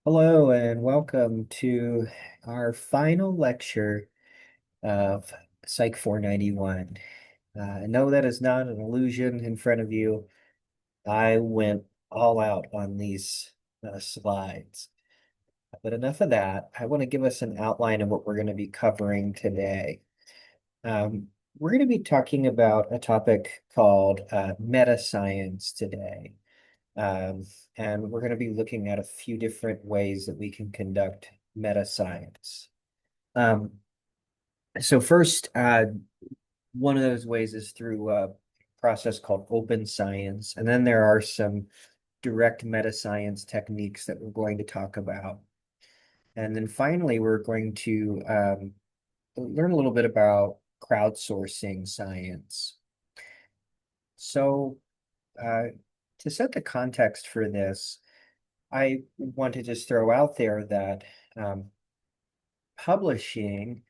Hello and welcome to our final lecture of Psych 491. No, that is not an illusion in front of you. I went all out on these slides. But enough of that. I want to give us an outline of what we're going to be covering today. We're going to be talking about a topic called meta science today. Um, and we're going to be looking at a few different ways that we can conduct meta science. Um, so first, one of those ways is through a process called open science, and then there are some direct meta science techniques that we're going to talk about. And then finally, we're going to learn a little bit about crowdsourcing science. So, uh, to set the context for this, I want to just throw out there that um, publishing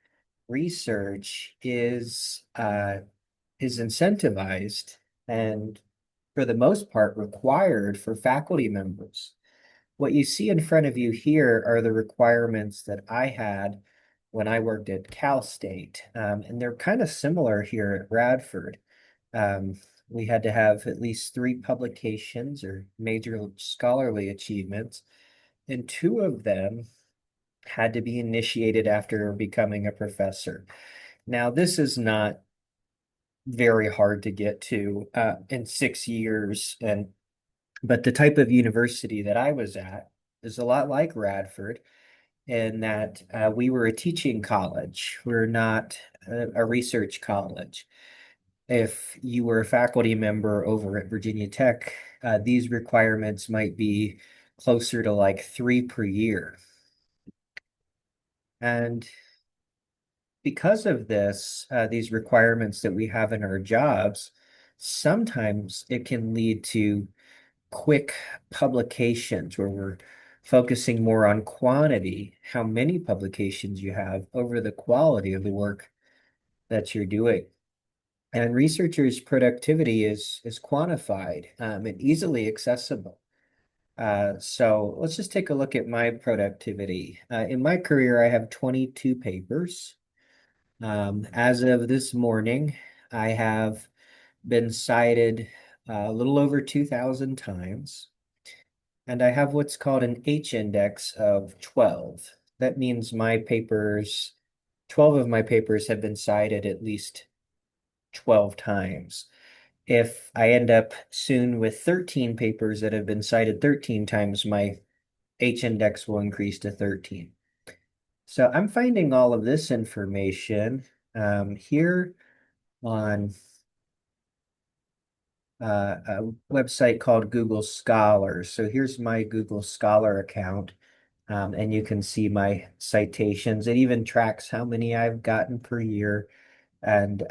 research is incentivized and for the most part required for faculty members. What you see in front of you here are the requirements that I had when I worked at Cal State, and they're kind of similar here at Radford. Um, we had to have at least three publications or major scholarly achievements, and two of them had to be initiated after becoming a professor. Now, this is not very hard to get to in 6 years, and but the type of university that I was at is a lot like Radford in that we were a teaching college. We're not a research college. If you were a faculty member over at Virginia Tech, these requirements might be closer to like three per year. And because of this, these requirements that we have in our jobs, sometimes it can lead to quick publications where we're focusing more on quantity, how many publications you have over the quality of the work that you're doing. And researchers' productivity is quantified and easily accessible. So let's just take a look at my productivity. In my career, I have 22 papers. As of this morning, I have been cited a little over 2,000 times, and I have what's called an H index of 12. That means 12 of my papers have been cited at least 12 times. If I end up soon with 13 papers that have been cited 13 times, my H index will increase to 13. So I'm finding all of this information here on a website called Google Scholar. So here's my Google Scholar account, and you can see my citations. It even tracks how many I've gotten per year and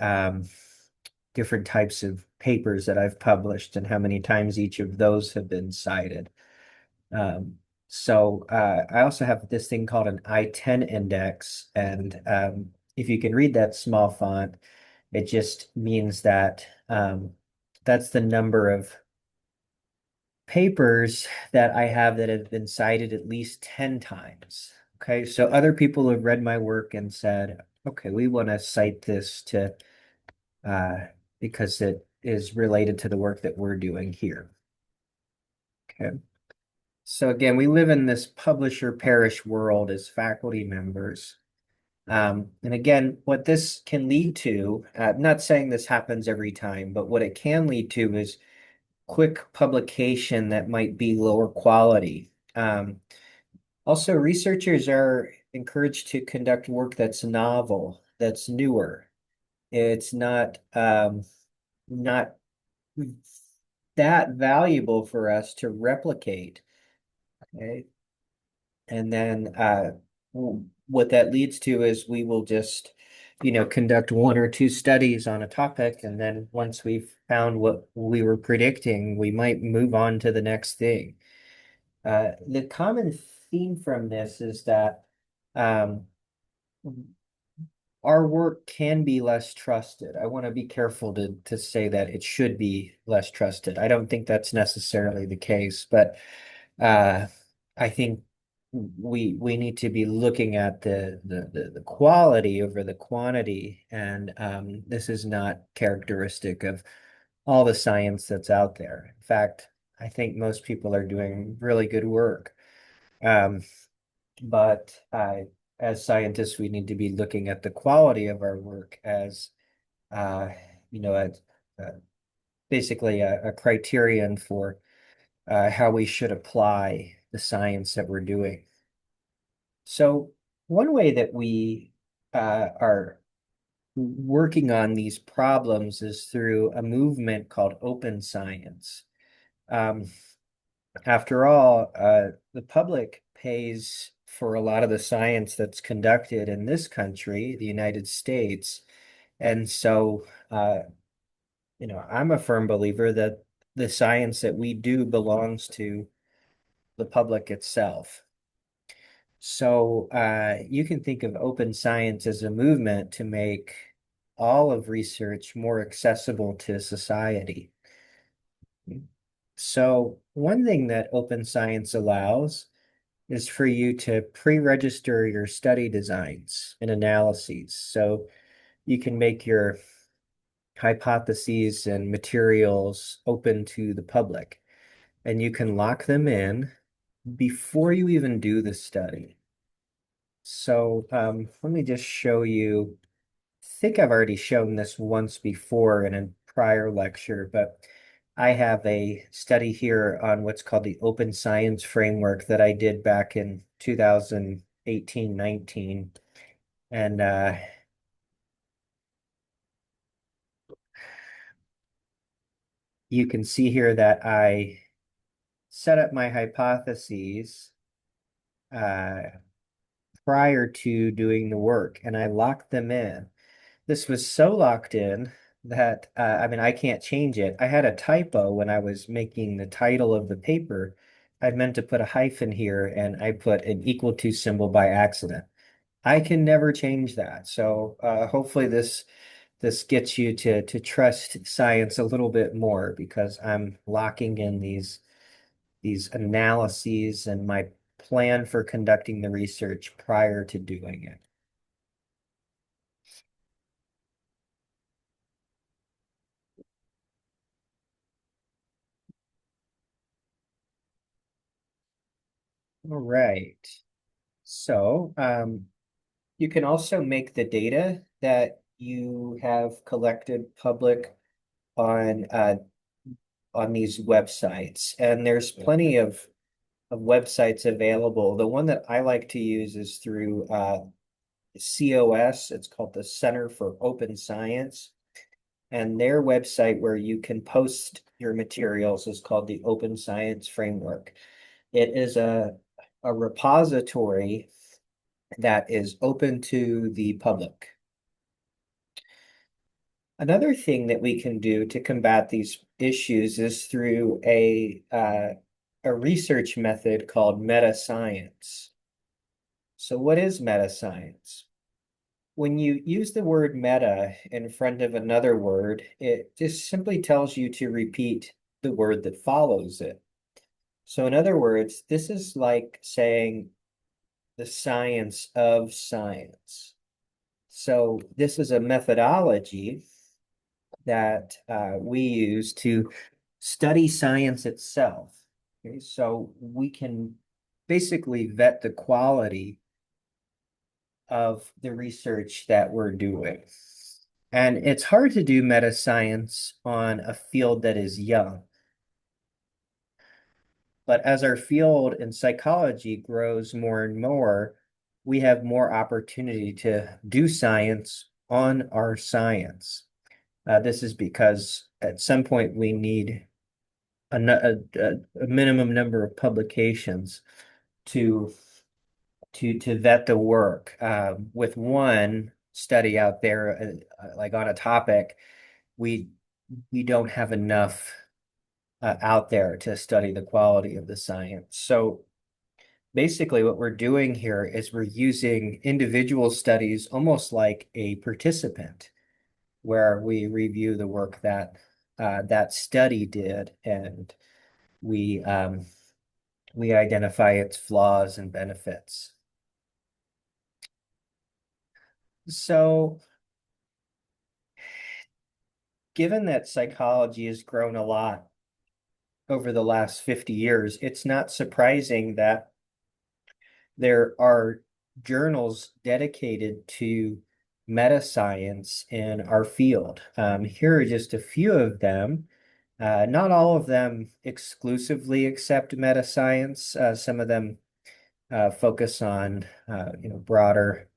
different types of papers that I've published and how many times each of those have been cited. I also have this thing called an I-10 index, and if you can read that small font, it just means that that's the number of papers that I have that have been cited at least 10 times. Okay, so other people have read my work and said, okay, we want to cite this to uh, because it is related to the work that we're doing here. Okay. So again, we live in this publisher perish world as faculty members. And again, what this can lead to, I'm not saying this happens every time, but what it can lead to is quick publication that might be lower quality. Also, researchers are encouraged to conduct work that's novel, that's newer. It's not that valuable for us to replicate. Okay. And then what that leads to is we will just, conduct one or two studies on a topic, and then once we've found what we were predicting, we might move on to the next thing. The common theme from this is that um, our work can be less trusted. I want to be careful to say that it should be less trusted. I don't think that's necessarily the case, but uh, I think we need to be looking at the quality over the quantity, and this is not characteristic of all the science that's out there. In fact, I think most people are doing really good work. Um, but as scientists, we need to be looking at the quality of our work as uh, you know, as basically a criterion for how we should apply the science that we're doing. So one way that we are working on these problems is through a movement called open science. Um, After all, the public pays for a lot of the science that's conducted in this country, the United States. And so, I'm a firm believer that the science that we do belongs to the public itself. So, you can think of open science as a movement to make all of research more accessible to society. So, one thing that open science allows is for you to pre-register your study designs and analyses. So you can make your hypotheses and materials open to the public, and you can lock them in before you even do the study. So let me just show you. I think I've already shown this once before in a prior lecture, but I have a study here on what's called the Open Science Framework that I did back in 2018-19. And you can see here that I set up my hypotheses uh, prior to doing the work, and I locked them in. This was so locked in that I mean, I can't change it. I had a typo when I was making the title of the paper. I meant to put a hyphen here, and I put an equal to symbol by accident. I can never change that. So hopefully this gets you to trust science a little bit more, because I'm locking in these analyses and my plan for conducting the research prior to doing it. All right. So you can also make the data that you have collected public on these websites. And there's plenty of websites available. The one that I like to use is through COS. It's called the Center for Open Science. And their website where you can post your materials is called the Open Science Framework. It is a repository that is open to the public. Another thing that we can do to combat these issues is through a research method called meta science. So what is meta science? When you use the word meta in front of another word, it just simply tells you to repeat the word that follows it. So in other words, this is like saying the science of science. So this is a methodology that we use to study science itself. Okay, so we can basically vet the quality of the research that we're doing. And it's hard to do meta science on a field that is young. But as our field in psychology grows more and more, we have more opportunity to do science on our science. This is because at some point we need a minimum number of publications to to vet the work. With one study out there, like on a topic, we we don't have enough out there to study the quality of the science. So basically, what we're doing here is we're using individual studies almost like a participant, where we review the work that that study did, and we we identify its flaws and benefits. So, given that psychology has grown a lot over the last 50 years, it's not surprising that there are journals dedicated to meta science in our field. Here are just a few of them. Not all of them exclusively accept meta science. Some of them focus on broader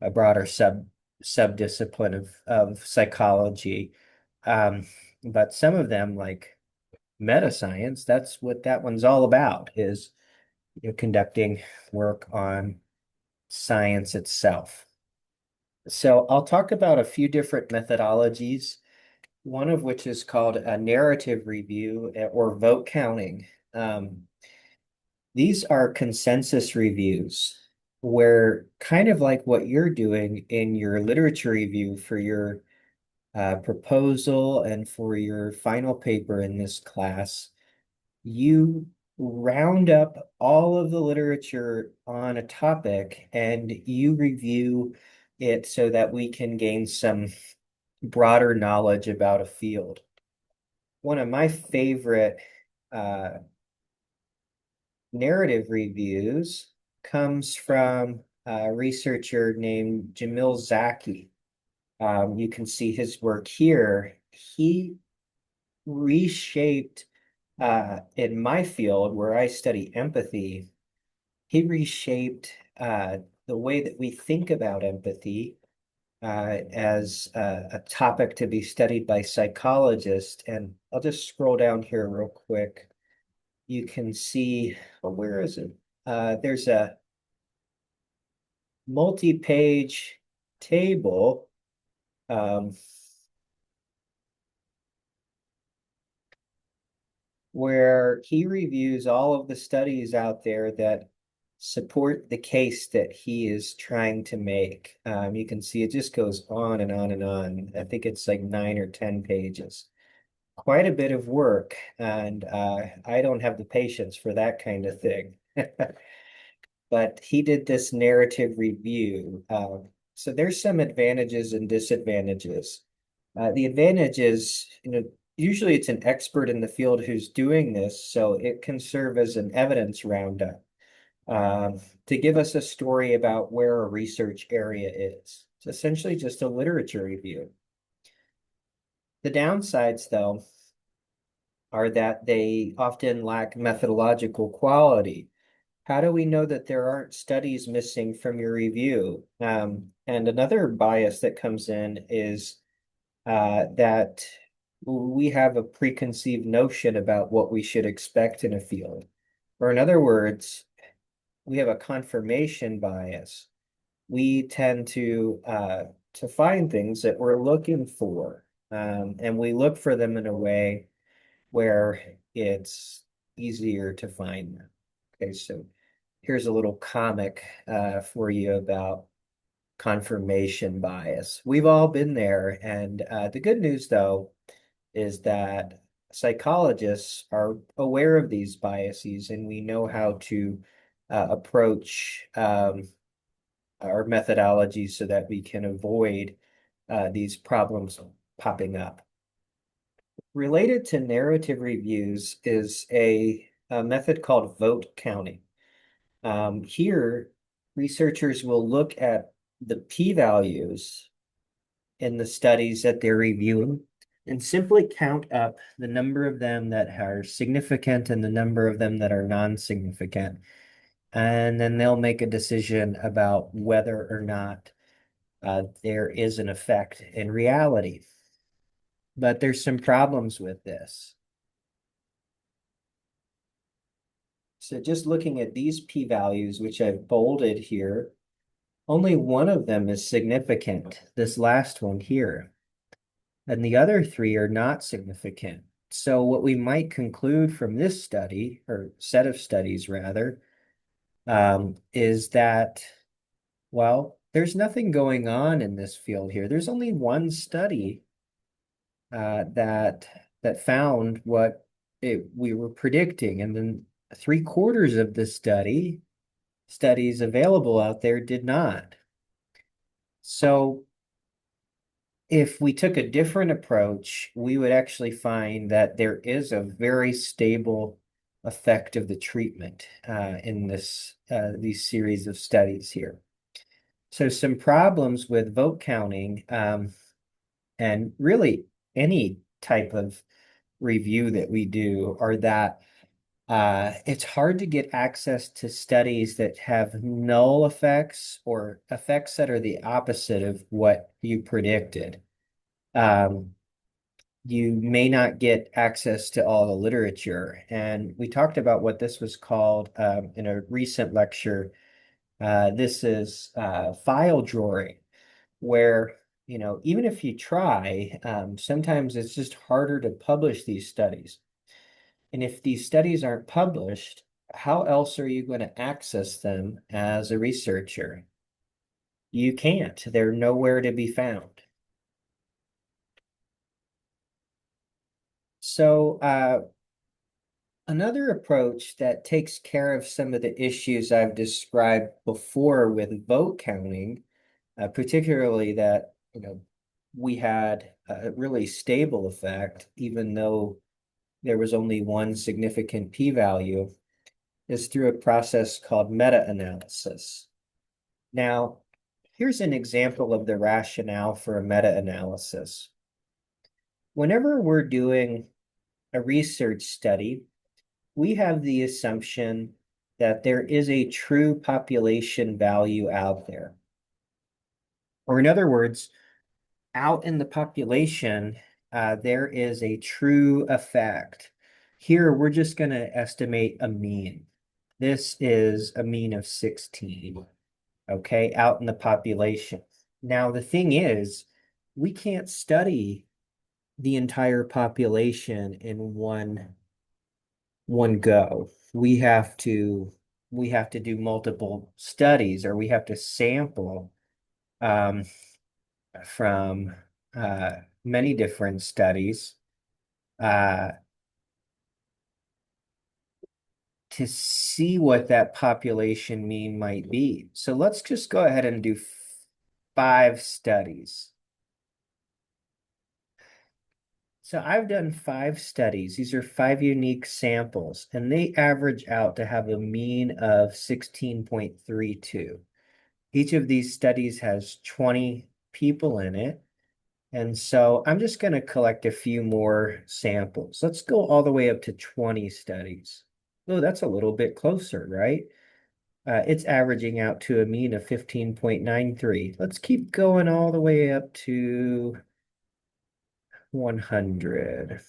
a broader subdiscipline of psychology. Um, but some of them, like meta science, that's what that one's all about, is conducting work on science itself. So I'll talk about a few different methodologies, one of which is called a narrative review or vote counting. Um, these are consensus reviews where, kind of like what you're doing in your literature review for your proposal and for your final paper in this class, you round up all of the literature on a topic and you review it so that we can gain some broader knowledge about a field. One of my favorite uh, narrative reviews comes from a researcher named Jamil Zaki. You can see his work here. He reshaped, in my field where I study empathy, he reshaped the way that we think about empathy as a topic to be studied by psychologists. And I'll just scroll down here real quick. You can see, well, where is it? There's a multi-page table where he reviews all of the studies out there that support the case that he is trying to make. You can see it just goes on and on and on. I think it's like 9 or 10 pages. Quite a bit of work, and I don't have the patience for that kind of thing. But he did this narrative review. So there's some advantages and disadvantages. The advantage is, usually it's an expert in the field who's doing this, so it can serve as an evidence roundup to give us a story about where a research area is. It's essentially just a literature review. The downsides, though, are that they often lack methodological quality. How do we know that there aren't studies missing from your review? And another bias that comes in is that we have a preconceived notion about what we should expect in a field. Or in other words, we have a confirmation bias. We tend to find things that we're looking for, and we look for them in a way where it's easier to find them. Okay, so here's a little comic for you about confirmation bias. We've all been there, and the good news, though, is that psychologists are aware of these biases, and we know how to approach our methodology so that we can avoid these problems popping up. Related to narrative reviews is a method called vote counting. Here, researchers will look at the p-values in the studies that they're reviewing and simply count up the number of them that are significant and the number of them that are non-significant. And then they'll make a decision about whether or not there is an effect in reality. But there's some problems with this. So just looking at these p-values, which I've bolded here, only one of them is significant, this last one here, and the other three are not significant. So what we might conclude from this study, or set of studies rather, is that, well, there's nothing going on in this field here. There's only one study that found what we were predicting, and then 3/4 of the studies available out there did not. So if we took a different approach, we would actually find that there is a very stable effect of the treatment in these series of studies here. So some problems with vote counting and really any type of review that we do are that it's hard to get access to studies that have null effects or effects that are the opposite of what you predicted. Um, you may not get access to all the literature. And we talked about what this was called in a recent lecture. This is file drawing, where, even if you try, sometimes it's just harder to publish these studies. And if these studies aren't published, how else are you going to access them as a researcher? You can't. They're nowhere to be found. So, another approach that takes care of some of the issues I've described before with vote counting, particularly that, we had a really stable effect, even though there was only one significant p-value, is through a process called meta-analysis. Now, here's an example of the rationale for a meta-analysis. Whenever we're doing a research study, we have the assumption that there is a true population value out there. Or in other words, out in the population, there is a true effect. Here, we're just going to estimate a mean. This is a mean of 16, okay, out in the population. Now, the thing is, we can't study the entire population in one go. We have to do multiple studies, or we have to sample um, from many different studies uh, to see what that population mean might be. So let's just go ahead and do 5 studies. So I've done 5 studies. These are 5 unique samples, and they average out to have a mean of 16.32. Each of these studies has 20 people in it. And so I'm just going to collect a few more samples. Let's go all the way up to 20 studies. Oh, that's a little bit closer, right? It's averaging out to a mean of 15.93. Let's keep going all the way up to 100.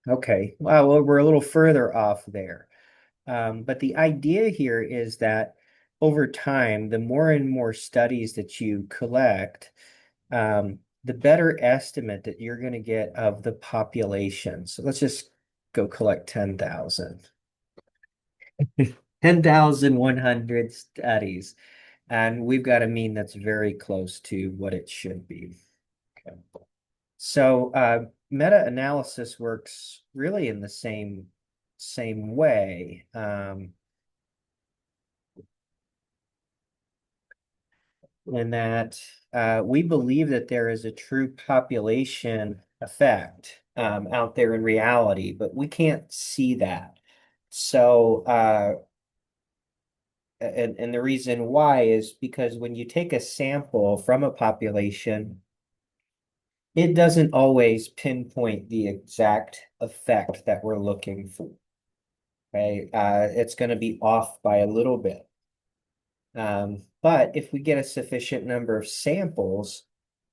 Okay, well, we're a little further off there. But the idea here is that over time, the more and more studies that you collect, the better estimate that you're going to get of the population. So let's just go collect 10,000. 10,100 studies. And we've got a mean that's very close to what it should be. Okay. So meta-analysis works really in the same way. In that we believe that there is a true population effect out there in reality, but we can't see that. So, and the reason why is because when you take a sample from a population, it doesn't always pinpoint the exact effect that we're looking for. Okay, it's going to be off by a little bit. But if we get a sufficient number of samples,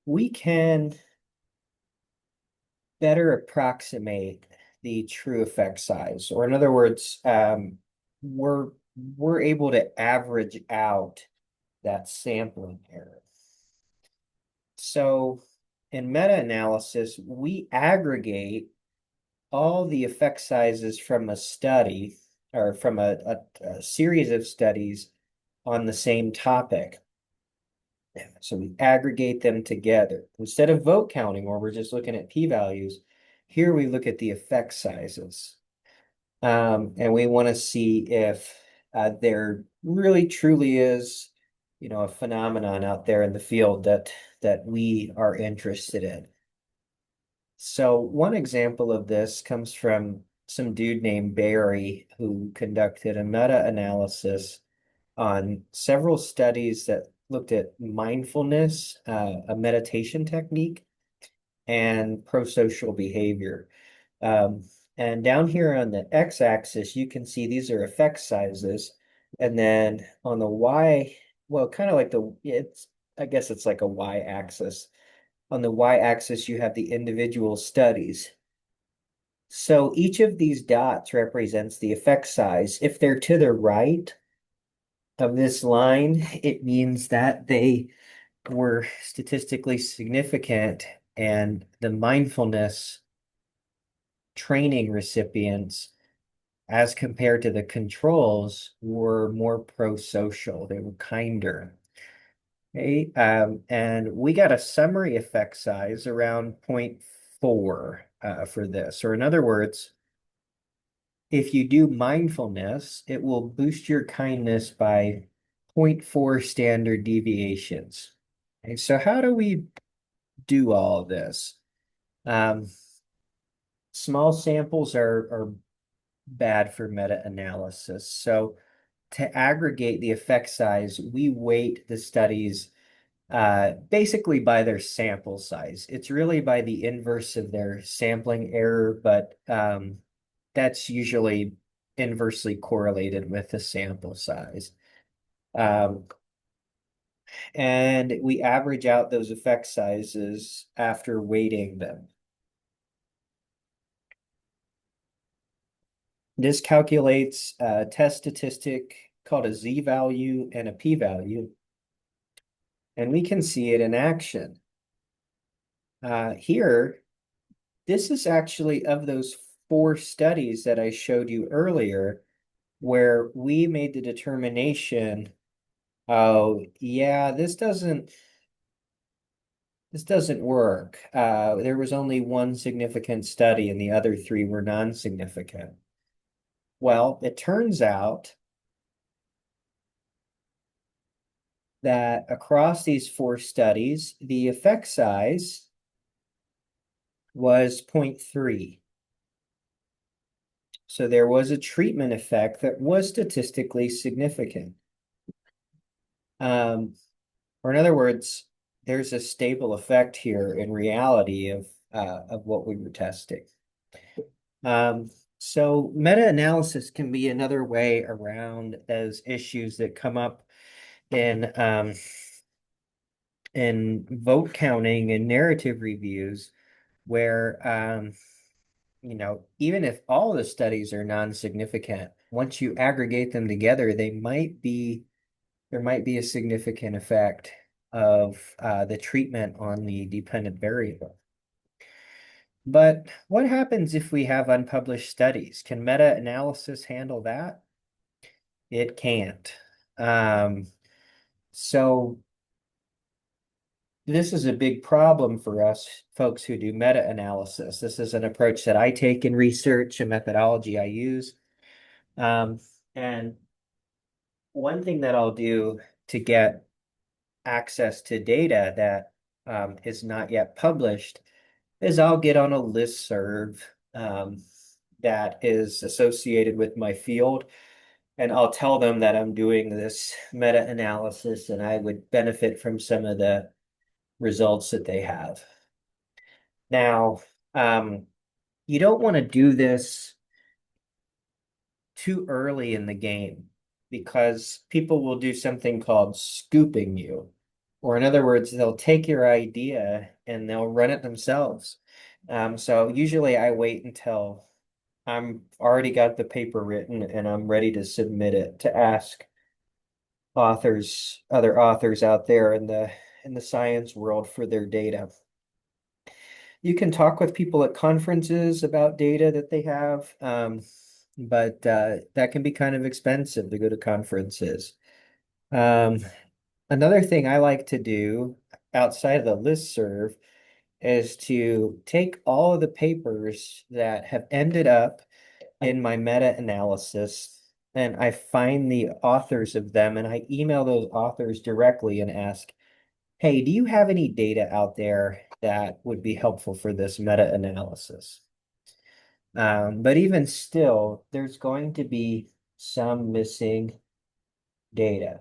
we can better approximate the true effect size. Or in other words, we're we're able to average out that sampling error. So in meta-analysis, we aggregate all the effect sizes from a study or from a series of studies on the same topic. So we aggregate them together. Instead of vote counting, where we're just looking at p-values, here we look at the effect sizes. And we want to see if there really truly is, a phenomenon out there in the field that we are interested in. So one example of this comes from some dude named Barry who conducted a meta-analysis on several studies that looked at mindfulness, a meditation technique, and pro-social behavior. Um, and down here on the x-axis, you can see these are effect sizes. And then on the y, well, kind of like I guess it's like a y-axis. On the y-axis, you have the individual studies. So each of these dots represents the effect size. If they're to the right of this line, it means that they were statistically significant and the mindfulness training recipients, as compared to the controls, were more pro-social. They were kinder. Okay, and we got a summary effect size around 0.4 for this. Or in other words, if you do mindfulness, it will boost your kindness by zero point 0.4 standard deviations. Okay, so how do we do all this? Um, Small samples are bad for meta-analysis. So to aggregate the effect size, we weight the studies basically by their sample size. It's really by the inverse of their sampling error, but that's usually inversely correlated with the sample size. Um, and we average out those effect sizes after weighting them. This calculates a test statistic called a z-value and a p-value, and we can see it in action. Here, this is actually of those four studies that I showed you earlier, where we made the determination, oh, yeah, this doesn't work. There was only one significant study and the other three were non-significant. Well, it turns out that across these four studies, the effect size was 0.3. So there was a treatment effect that was statistically significant. Or in other words, there's a stable effect here in reality of what we were testing. So meta-analysis can be another way around those issues that come up in vote counting and narrative reviews, where even if all the studies are non-significant, once you aggregate them together, there might be a significant effect of the treatment on the dependent variable. But what happens if we have unpublished studies? Can meta-analysis handle that? It can't. Um, so this is a big problem for us folks who do meta-analysis. This is an approach that I take in research, a methodology I use. And one thing that I'll do to get access to data that is not yet published is I'll get on a listserv that is associated with my field, and I'll tell them that I'm doing this meta-analysis and I would benefit from some of the results that they have. Now, you don't want to do this too early in the game because people will do something called scooping you. Or in other words, they'll take your idea and they'll run it themselves. So usually I wait until I'm already got the paper written and I'm ready to submit it to ask other authors out there in the science world for their data. You can talk with people at conferences about data that they have, but that can be kind of expensive to go to conferences. Um, Another thing I like to do outside of the listserv is to take all of the papers that have ended up in my meta-analysis and I find the authors of them and I email those authors directly and ask, hey, do you have any data out there that would be helpful for this meta-analysis? But even still, there's going to be some missing data.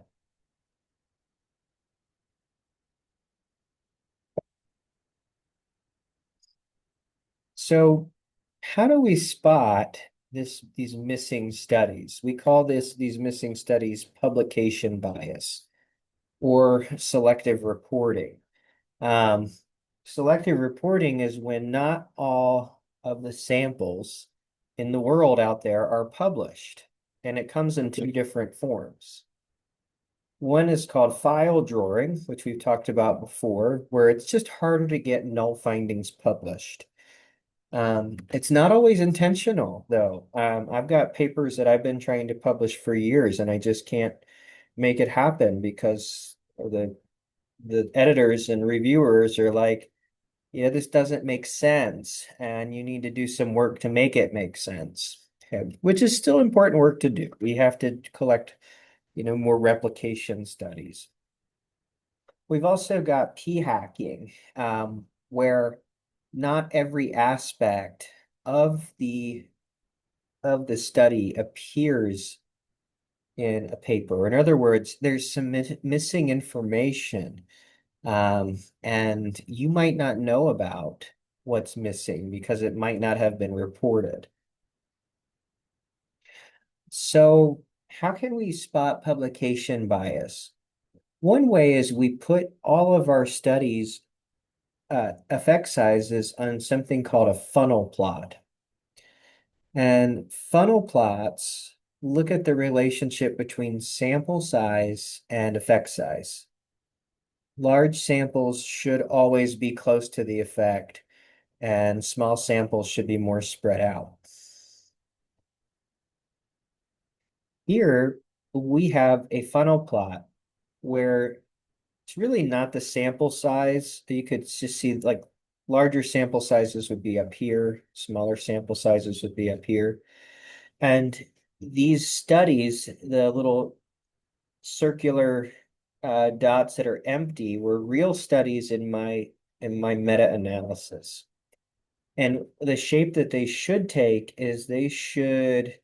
So how do we spot these missing studies? We call these missing studies publication bias or selective reporting. Um, Selective reporting is when not all of the samples in the world out there are published, and it comes in two different forms. One is called file drawing, which we've talked about before, where it's just harder to get null findings published. It's not always intentional, though. I've got papers that I've been trying to publish for years, and I just can't make it happen because the editors and reviewers are like, yeah, this doesn't make sense, and you need to do some work to make it make sense. Okay, which is still important work to do. We have to collect, more replication studies. We've also got p-hacking, where not every aspect of the study appears in a paper. In other words, there's some missing information, and you might not know about what's missing because it might not have been reported. So, how can we spot publication bias? One way is we put all of our studies effect sizes on something called a funnel plot. And funnel plots look at the relationship between sample size and effect size. Large samples should always be close to the effect, and small samples should be more spread out. Here, we have a funnel plot where it's really not the sample size. You could just see like larger sample sizes would be up here, smaller sample sizes would be up here. And these studies, the little circular dots that are empty, were real studies in my meta-analysis. And the shape that they should take is they should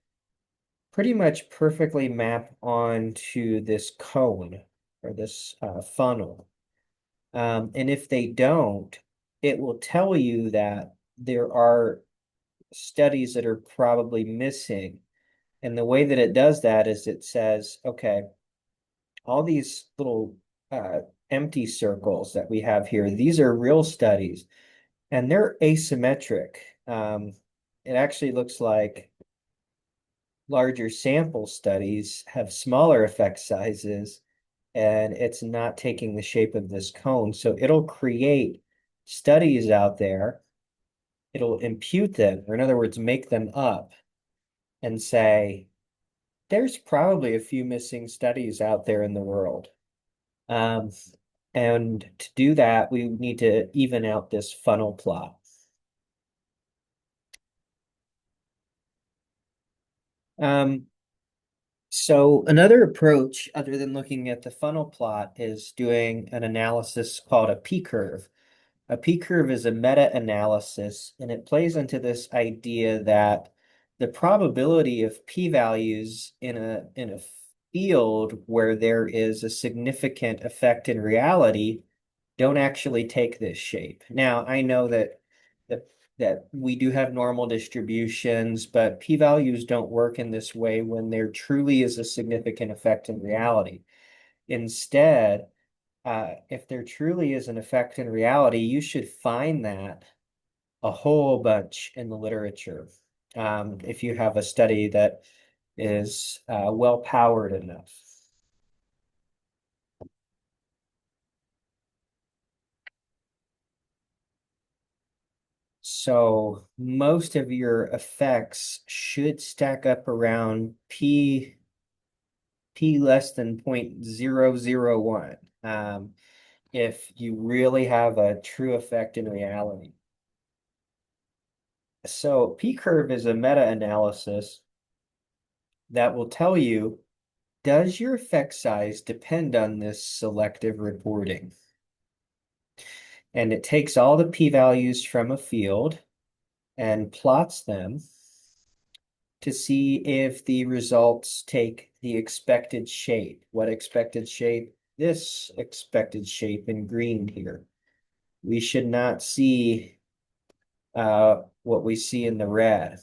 pretty much perfectly map onto this cone or this funnel. And if they don't, it will tell you that there are studies that are probably missing. And the way that it does that is it says, okay, all these little empty circles that we have here, these are real studies and they're asymmetric. It actually looks like larger sample studies have smaller effect sizes and it's not taking the shape of this cone. So it'll create studies out there, it'll impute them, or in other words, make them up and say, there's probably a few missing studies out there in the world. Um, and to do that, we need to even out this funnel plot. Um, so another approach other than looking at the funnel plot is doing an analysis called a p-curve. A p-curve is a meta-analysis, and it plays into this idea that the probability of p-values in a field where there is a significant effect in reality don't actually take this shape. Now, I know that that we do have normal distributions, but p-values don't work in this way when there truly is a significant effect in reality. Instead, if there truly is an effect in reality, you should find that a whole bunch in the literature. If you have a study that is well powered enough. So most of your effects should stack up around p less than 0.001. If you really have a true effect in reality. So P-curve is a meta-analysis that will tell you, does your effect size depend on this selective reporting? And it takes all the p-values from a field and plots them to see if the results take the expected shape. What expected shape? This expected shape in green here. We should not see what we see in the red.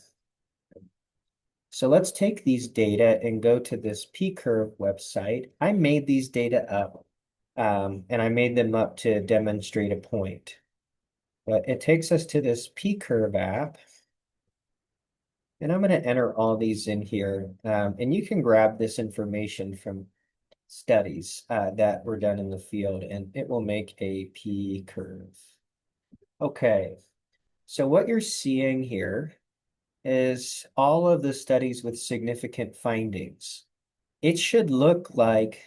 So let's take these data and go to this P-curve website. I made these data up, and I made them up to demonstrate a point. But it takes us to this P-curve app, and I'm going to enter all these in here. And you can grab this information from studies that were done in the field, and it will make a P-curve. Okay, so what you're seeing here is all of the studies with significant findings. It should look like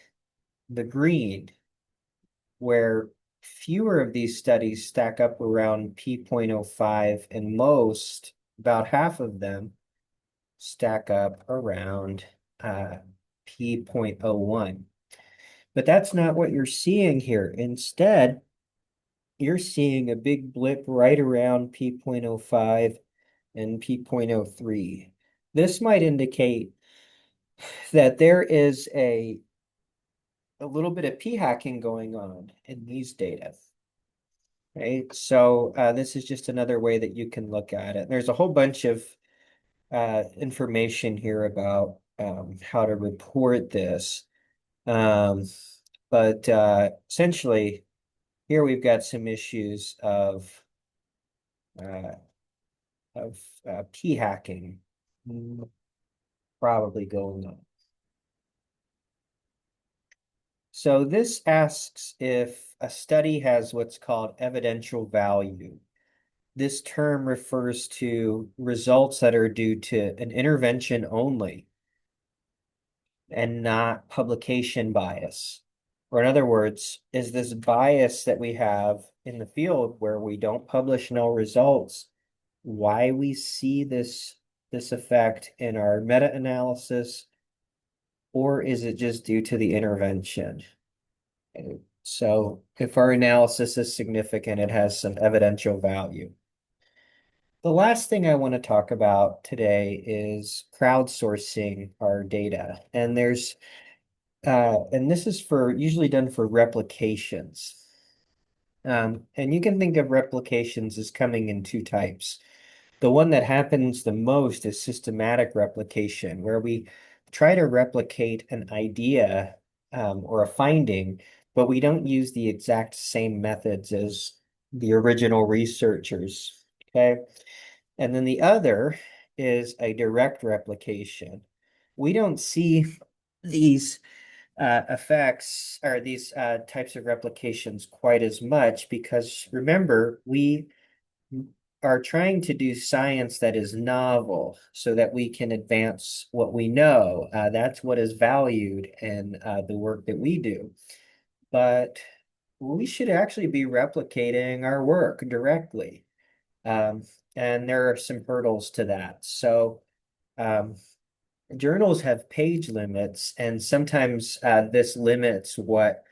the green, where fewer of these studies stack up around p.05, and most, about half of them, stack up around p.01. But that's not what you're seeing here. Instead, you're seeing a big blip right around p.05 and p.03. This might indicate that there is a little bit of p-hacking going on in these data. Right, so this is just another way that you can look at it. There's a whole bunch of information here about how to report this. But essentially, here we've got some issues uh, of p-hacking probably going on. So this asks if a study has what's called evidential value. This term refers to results that are due to an intervention only and not publication bias. Or in other words, is this bias that we have in the field where we don't publish null results, why we see this effect in our meta-analysis, or is it just due to the intervention? So if our analysis is significant, it has some evidential value. The last thing I want to talk about today is crowdsourcing our data. And and this is usually done for replications. And you can think of replications as coming in two types. The one that happens the most is systematic replication, where we try to replicate an idea or a finding, but we don't use the exact same methods as the original researchers. Okay. And then the other is a direct replication. We don't see these effects or these types of replications quite as much because remember, we are trying to do science that is novel so that we can advance what we know. That's what is valued in the work that we do. But we should actually be replicating our work directly. Um, and there are some hurdles to that. So um, journals have page limits, and sometimes this limits what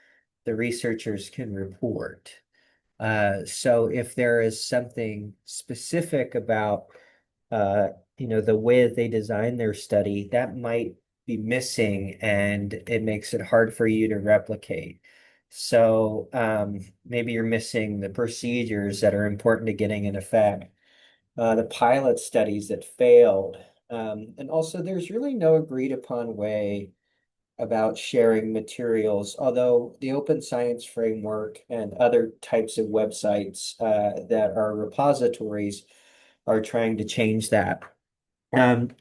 the researchers can report. So if there is something specific about, uh, the way that they design their study, that might be missing, and it makes it hard for you to replicate. So maybe you're missing the procedures that are important to getting an effect, the pilot studies that failed. And also, there's really no agreed upon way about sharing materials, although the Open Science Framework and other types of websites that are repositories are trying to change that.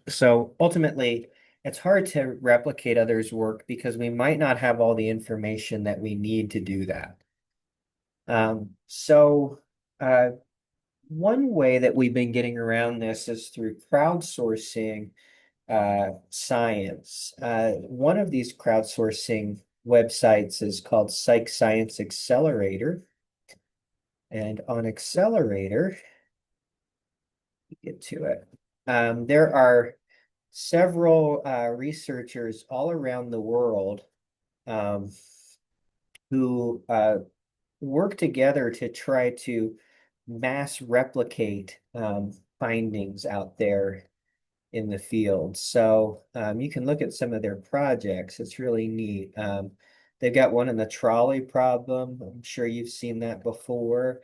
So ultimately, it's hard to replicate others' work because we might not have all the information that we need to do that. So one way that we've been getting around this is through crowdsourcing science. One of these crowdsourcing websites is called Psych Science Accelerator. And on Accelerator, Get to it. There are several researchers all around the world um, who work together to try to mass replicate findings out there in the field. So you can look at some of their projects. It's really neat. They've got one in the trolley problem. I'm sure you've seen that before.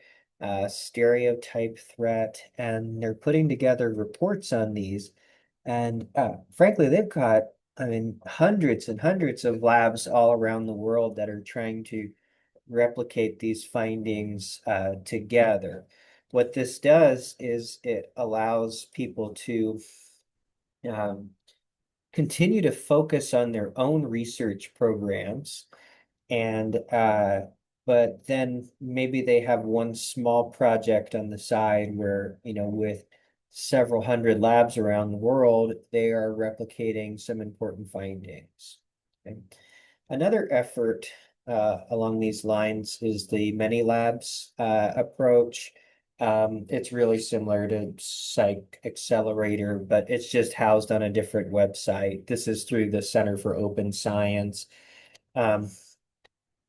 Stereotype threat, and they're putting together reports on these. And frankly, they've got, I mean, hundreds and hundreds of labs all around the world that are trying to replicate these findings together. What this does is it allows people to um, continue to focus on their own research programs and but then maybe they have one small project on the side where, with several hundred labs around the world, they are replicating some important findings. Okay. Another effort along these lines is the many labs approach. It's really similar to Psych Accelerator, but it's just housed on a different website. This is through the Center for Open Science. Um,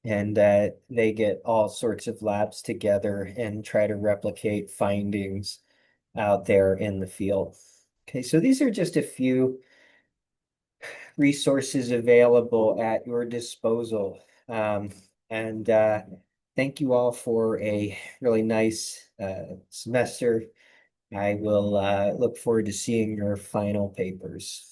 and they get all sorts of labs together and try to replicate findings out there in the field. Okay, so these are just a few resources available at your disposal. And thank you all for a really nice semester. I will look forward to seeing your final papers.